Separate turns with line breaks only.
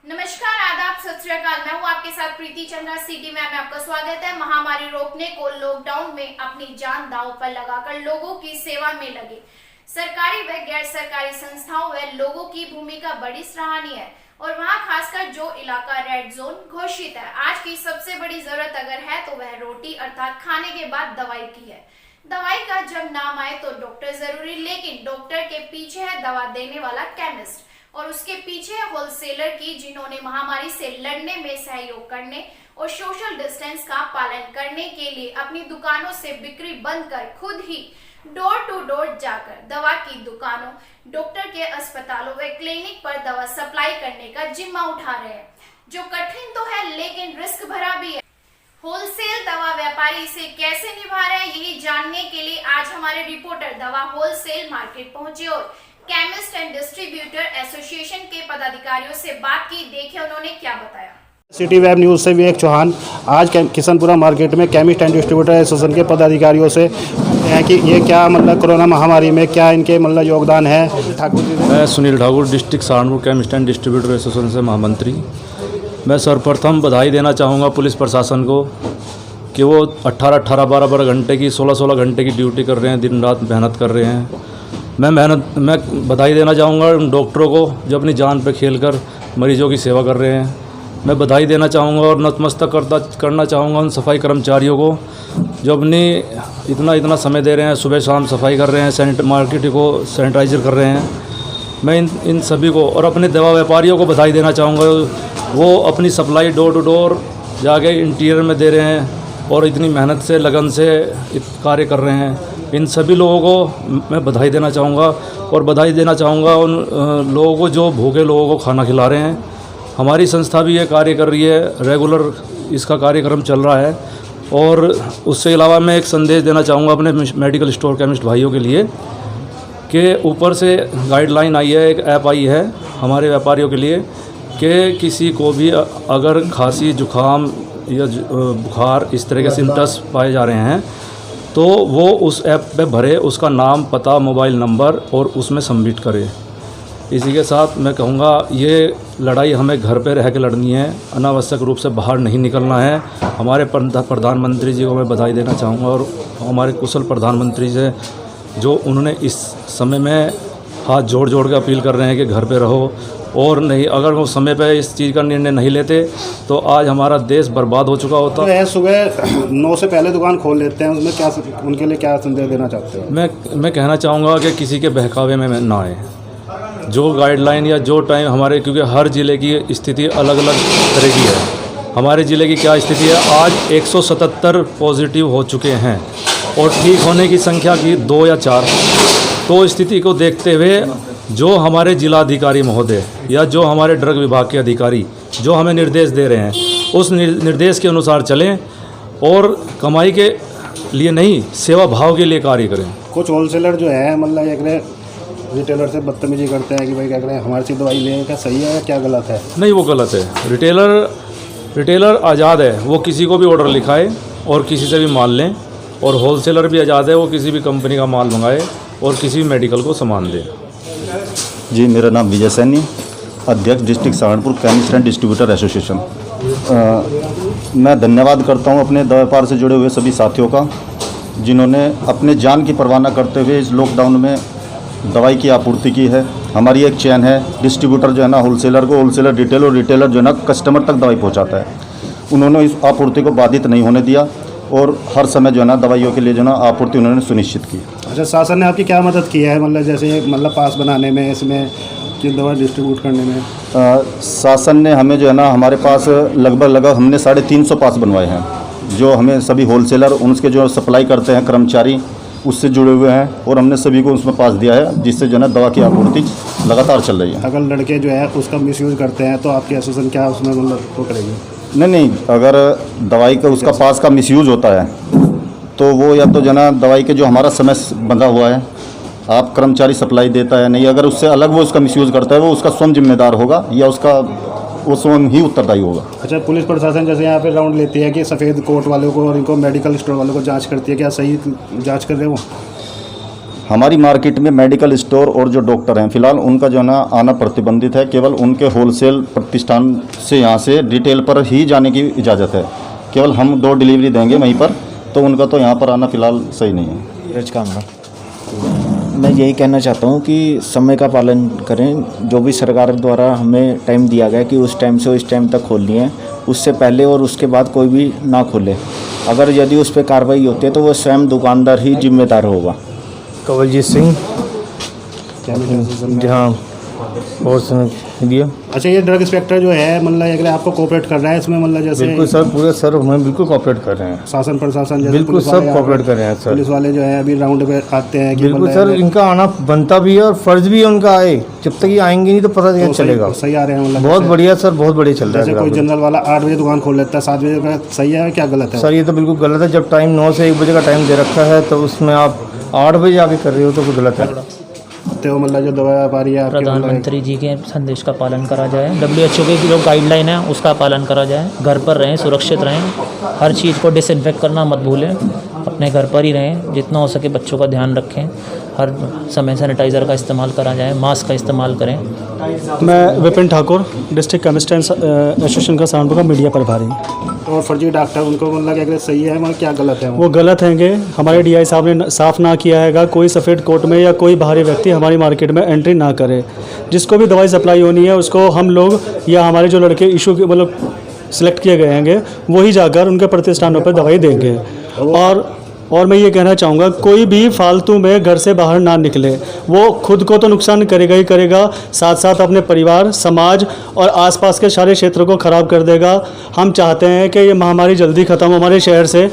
नमस्कार, आदाब, सत श्री अकाल। मैं हूं आपके साथ प्रीति चंद्रा। सिटी में आपका स्वागत है। महामारी रोकने को लॉकडाउन में अपनी जान दांव पर लगाकर लोगों की सेवा में लगे सरकारी व गैर सरकारी संस्थाओं व लोगों की भूमिका बड़ी सराहनीय है और वहां खासकर जो इलाका रेड जोन घोषित है। आज की सबसे बड़ी जरूरत अगर है तो वह रोटी अर्थात खाने के बाद दवाई की है। दवाई का जब नाम आए तो डॉक्टर जरूरी, लेकिन डॉक्टर के पीछे है दवा देने वाला केमिस्ट और उसके पीछे है होलसेलर की, जिन्होंने महामारी से लड़ने में सहयोग करने और सोशल डिस्टेंस का पालन करने के लिए अपनी दुकानों से बिक्री बंद कर खुद ही डोर टू डोर जाकर दवा की दुकानों, डॉक्टर के अस्पतालों व क्लिनिक पर दवा सप्लाई करने का जिम्मा उठा रहे हैं, जो कठिन तो है लेकिन रिस्क भरा भी है। होलसेल दवा व्यापारी इसे कैसे निभा रहे हैं, यही जानने के लिए आज हमारे रिपोर्टर दवा होलसेल मार्केट पहुंचे और केमिस्ट एंड डिस्ट्रीब्यूटर एसोसिएशन के पदाधिकारियों से बात की। देखिए उन्होंने क्या बताया।
सिटी वेब न्यूज़ से विवेक चौहान। आज किशनपुरा मार्केट में केमिस्ट एंड डिस्ट्रीब्यूटर एसोसिएशन के पदाधिकारियों से हैं कि ये क्या कोरोना महामारी में क्या इनके योगदान है। ठाकुर जी,
मैं Sunil Thakur, district Saharanpur chemist and distributor association से महामंत्री। मैं सर्वप्रथम बधाई देना चाहूँगा पुलिस प्रशासन को कि वो 18-18, 12-12 घंटे की 16-16 घंटे की ड्यूटी कर रहे हैं, दिन रात मेहनत कर रहे हैं। मैं बधाई देना चाहूँगा उन डॉक्टरों को जो अपनी जान पे खेलकर मरीजों की सेवा कर रहे हैं। मैं बधाई देना चाहूँगा और नतमस्तक करना चाहूँगा उन सफाई कर्मचारियों को जो अपनी इतना समय दे रहे हैं, सुबह शाम सफाई कर रहे हैं, मार्केट को सैनिटाइजर कर रहे हैं। मैं इन सभी को और अपने दवा व्यापारियों को बधाई देना चाहूँगा। वो अपनी सप्लाई डोर टू डोर जाके इंटीरियर में दे रहे हैं और इतनी मेहनत से, लगन से कार्य कर रहे हैं। इन सभी लोगों को मैं बधाई देना चाहूँगा और बधाई देना चाहूँगा उन लोगों को जो भूखे लोगों को खाना खिला रहे हैं। हमारी संस्था भी ये कार्य कर रही है, रेगुलर इसका कार्यक्रम चल रहा है। और उससे अलावा मैं एक संदेश देना चाहूँगा अपने मेडिकल स्टोर केमिस्ट भाइयों के लिए कि ऊपर से गाइडलाइन आई है, एक ऐप आई है हमारे व्यापारियों के लिए कि किसी को भी अगर खांसी, जुकाम या बुखार इस तरह के सिम्टम्स पाए जा रहे हैं तो वो उस ऐप पे भरे, उसका नाम, पता, मोबाइल नंबर और उसमें सबमिट करे। इसी के साथ मैं कहूँगा ये लड़ाई हमें घर पे रह के लड़नी है, अनावश्यक रूप से बाहर नहीं निकलना है। हमारे प्रधानमंत्री जी को मैं बधाई देना चाहूँगा और हमारे कुशल प्रधानमंत्री से जो उन्होंने इस समय में हाथ जोड़ के अपील कर रहे हैं कि घर पे रहो, और नहीं अगर वो समय पे इस चीज़ का निर्णय नहीं लेते तो आज हमारा देश बर्बाद हो चुका होता है।
सुबह 9 से पहले दुकान खोल लेते हैं, उसमें क्या उनके लिए क्या संदेश देना चाहते हो?
मैं कहना चाहूँगा कि किसी के बहकावे में ना आए। जो गाइडलाइन या जो टाइम हमारे, क्योंकि हर ज़िले की स्थिति अलग अलग तरह की है। हमारे ज़िले की क्या स्थिति है, आज 177 पॉजिटिव हो चुके हैं और ठीक होने की संख्या की 2 या 4। तो स्थिति को देखते हुए जो हमारे जिलाधिकारी महोदय या जो हमारे ड्रग विभाग के अधिकारी जो हमें निर्देश दे रहे हैं, उस निर्देश के अनुसार चलें और कमाई के लिए नहीं, सेवा भाव के लिए कार्य करें।
कुछ होलसेलर जो है एक रिटेलर से बदतमीजी करते हैं कि भाई क्या करें, हमारे से दवाई लें, क्या सही है क्या गलत है?
नहीं, वो गलत है। रिटेलर आज़ाद है, वो किसी को भी ऑर्डर लिखाए और किसी से भी माल लें, और होलसेलर भी आज़ाद है, वो किसी भी कंपनी का माल मंगाए और किसी भी मेडिकल को सामान दे।
जी, मेरा नाम विजय सैनी, अध्यक्ष district Saharanpur chemist and distributor association. मैं धन्यवाद करता हूं अपने दवा व्यापार से जुड़े हुए सभी साथियों का, जिन्होंने अपने जान की परवाह न करते हुए इस लॉकडाउन में दवाई की आपूर्ति की है। हमारी एक चैन है, डिस्ट्रीब्यूटर जो है ना होलसेलर को, होलसेलर रिटेल और रिटेलर जो है ना कस्टमर तक दवाई पहुँचाता है। उन्होंने इस आपूर्ति को बाधित नहीं होने दिया और हर समय जो है ना दवाइयों के लिए जो है ना आपूर्ति उन्होंने सुनिश्चित की।
अच्छा, शासन ने आपकी क्या मदद की है, जैसे पास बनाने में, इसमें कि दवा डिस्ट्रीब्यूट करने में?
शासन ने हमें जो है ना, हमारे पास लगभग हमने 350 पास बनवाए हैं, जो हमें सभी होलसेलर उनके जो सप्लाई करते हैं कर्मचारी उससे जुड़े हुए हैं, और हमने सभी को उसमें पास दिया है, जिससे जो है ना दवा की आपूर्ति लगातार चल रही है।
अगर लड़के जो है उसका मिसयूज़ करते हैं तो आपकी एसोसिएशन क्या उसमें वो करेगी?
नहीं, अगर दवाई का उसका पास का मिसयूज़ होता है तो वो या तो जना दवाई के जो हमारा समय बंधा हुआ है, आप कर्मचारी सप्लाई देता है नहीं, अगर उससे अलग वो उसका मिसयूज़ करता है वो उसका स्वयं जिम्मेदार होगा या वो स्वयं ही उत्तरदायी होगा।
अच्छा, पुलिस प्रशासन जैसे यहाँ पे राउंड लेती है कि सफ़ेद कोट वालों को और इनको मेडिकल स्टोर वालों को जांच करती है, क्या सही जांच कर रहे हो?
हमारी मार्केट में मेडिकल स्टोर और जो डॉक्टर हैं फिलहाल उनका जो है ना आना प्रतिबंधित है। केवल उनके होलसेल प्रतिष्ठान से यहाँ से रिटेल पर ही जाने की इजाज़त है। केवल हम डोर डिलीवरी देंगे वहीं पर, तो उनका तो यहाँ पर आना फ़िलहाल सही नहीं है।
धीरज कामरा। मैं यही कहना चाहता हूँ कि समय का पालन करें। जो भी सरकार द्वारा हमें टाइम दिया गया कि उस टाइम से उस टाइम तक खोलनी है, उससे पहले और उसके बाद कोई भी ना खोले। अगर यदि उस पर कार्रवाई होती है तो वो स्वयं दुकानदार ही जिम्मेदार होगा।
कवलजीत सिंह, जहाँ बहुत समय दिया।
अच्छा, ये ड्रग इंस्पेक्टर जो है मतलब अगर आपको कोऑपरेट कर रहा है इसमें, मतलब जैसे
बिल्कुल सर, पूरे सर हमें बिल्कुल कोऑपरेट कर रहे हैं।
शासन प्रशासन जैसे
बिल्कुल
पुलिस
सब
वाले
कोऑपरेट कर रहे हैं सर।
पुलिस वाले जो है अभी राउंड पे आते हैं कि
बिल्कुल
मतलब
सर, इनका आना बनता भी है और फर्ज भी है उनका आए। जब तक ये आएंगे नहीं तो पता नहीं
तो
चलेगा।
सही आ रहे हैं मतलब
बहुत
जैसे-
बढ़िया सर, बहुत बढ़िया चल रहा
जैसे
है।
कोई
ग्राहक।
जनरल वाला 8 बजे दुकान खोल लेता है, 7 बजे का सही है क्या गलत है?
सर ये तो बिल्कुल गलत है। जब टाइम 9 से 1 बजे का टाइम दे रखा है तो उसमें आप 8 बजे आके कर रहे हो तो कोई गलत है।
तो मतलब जो दवा व्यापारी है आपके मतलब
प्रधानमंत्री जी के संदेश का पालन करा जाए, WHO की जो गाइडलाइन है उसका पालन करा जाए, घर पर रहें, सुरक्षित रहें, हर चीज़ को डिसइंफेक्ट करना मत भूलें, अपने घर पर ही रहें, जितना हो सके बच्चों का ध्यान रखें, हर समय सैनिटाइज़र का इस्तेमाल करा जाए, मास्क का इस्तेमाल करें।
मैं Vipin Thakur, district chemist association का सहारनपुर का मीडिया प्रभारी।
और फर्जी डॉक्टर उनको मतलब अगर सही है मतलब क्या गलत है?
वो गलत हैंगे। हमारे DI साहब ने साफ ना किया हैगा कोई सफ़ेद कोट में या कोई बाहरी व्यक्ति हमारी मार्केट में एंट्री ना करे। जिसको भी दवाई सप्लाई होनी है उसको हम लोग या हमारे जो लड़के इशू के मतलब सिलेक्ट किए गए हैंगे वही जाकर उनके प्रतिष्ठानों पर दवाई देंगे। और मैं ये कहना चाहूँगा कोई भी फालतू में घर से बाहर ना निकले। वो खुद को तो नुकसान करेगा ही करेगा, साथ साथ अपने परिवार, समाज और आसपास के सारे क्षेत्रों को ख़राब कर देगा। हम चाहते हैं कि ये महामारी जल्दी ख़त्म हो हमारे शहर से।